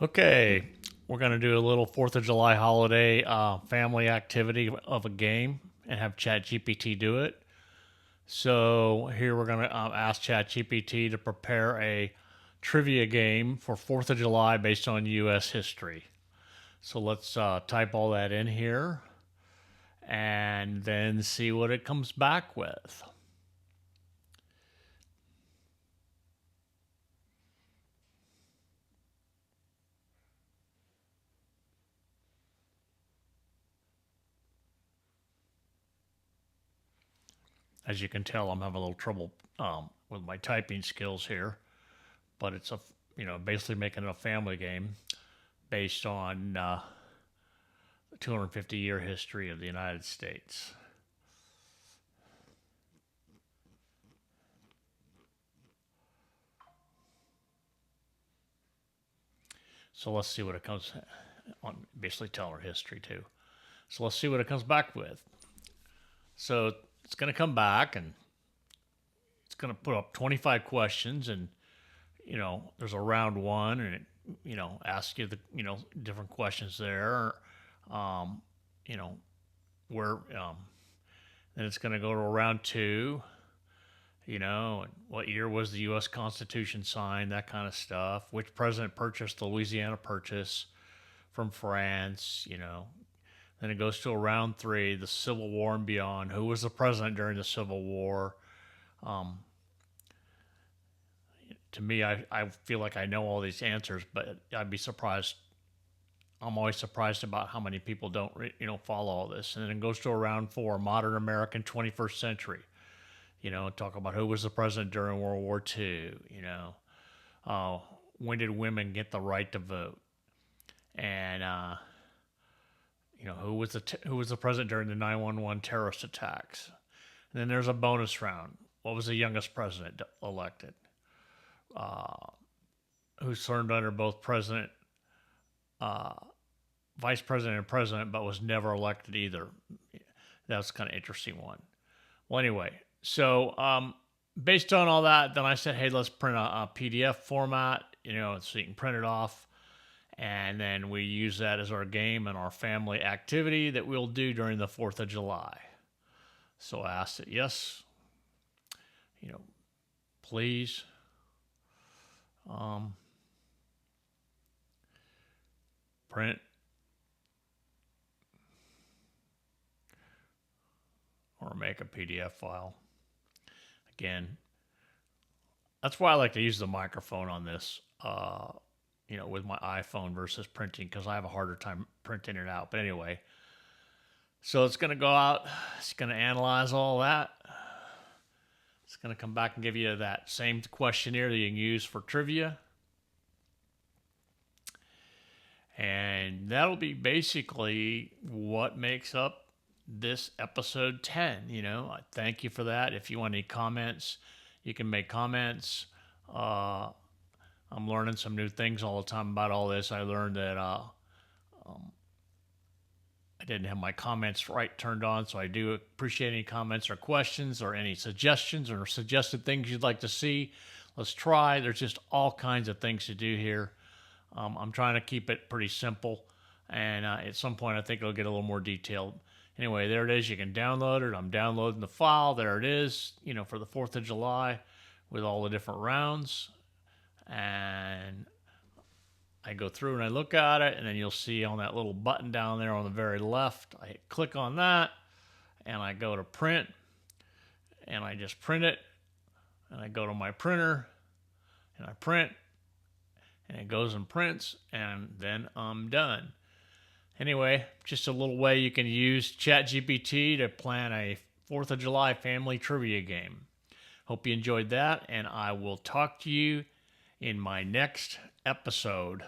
Okay, we're going to do a little 4th of July holiday family activity of a game and have Chat GPT do it. So here we're going to ask Chat GPT to prepare a trivia game for 4th of July based on U.S. history. So let's type all that in here and then see what it comes back with. As you can tell, I'm having a little trouble with my typing skills here, but it's basically making it a family game based on the 250-year history of the United States. So let's see what it comes on. Basically, tell our history too. So let's see what it comes back with. So it's going to come back and it's going to put up 25 questions, and there's a round one, and it asks you the different questions there. Um, you know where then it's going to go to round two. And what year was the U.S. Constitution signed, that kind of stuff. Which president purchased the Louisiana Purchase from France. Then it goes to round three, the Civil War and beyond. Who was the president during the Civil War? Um, to me, I feel like I know all these answers, but I'd be surprised. I'm always surprised about how many people don't, follow all this. And then it goes to round four, modern American 21st century. Talk about who was the president during World War II. Uh, when did women get the right to vote? And who was the president during the 9/11 terrorist attacks? And then there's a bonus round. What was the youngest president elected? Uh, who served under both president, uh, vice president, and president, but was never elected either? That's kind of interesting one. Well, anyway, so based on all that, then I said, hey, let's print a PDF format, so you can print it off. And then we use that as our game and our family activity that we'll do during the 4th of July. So I asked it, yes, please. Print or make a PDF file. Again, that's why I like to use the microphone on this, with my iPhone versus printing, because I have a harder time printing it out. But anyway, so it's going to go out. It's going to analyze all that. It's going to come back and give you that same questionnaire that you can use for trivia. And that'll be basically what makes up this episode 10. I thank you for that. If you want any comments, you can make comments. I'm learning some new things all the time about all this. I learned that I didn't have my comments right turned on, so I do appreciate any comments or questions or any suggestions or suggested things you'd like to see. Let's try. There's just all kinds of things to do here. I'm trying to keep it pretty simple, and at some point I think it'll get a little more detailed. Anyway, there it is. You can download it. I'm downloading the file. There it is, for the 4th of July with all the different rounds. And I go through and I look at it, and then you'll see on that little button down there on the very left, I click on that, and I go to print, and I just print it, and I go to my printer, and I print, and it goes and prints, and then I'm done. Anyway, just a little way you can use Chat GPT to plan a 4th of July family trivia game. Hope you enjoyed that, and I will talk to you in my next episode.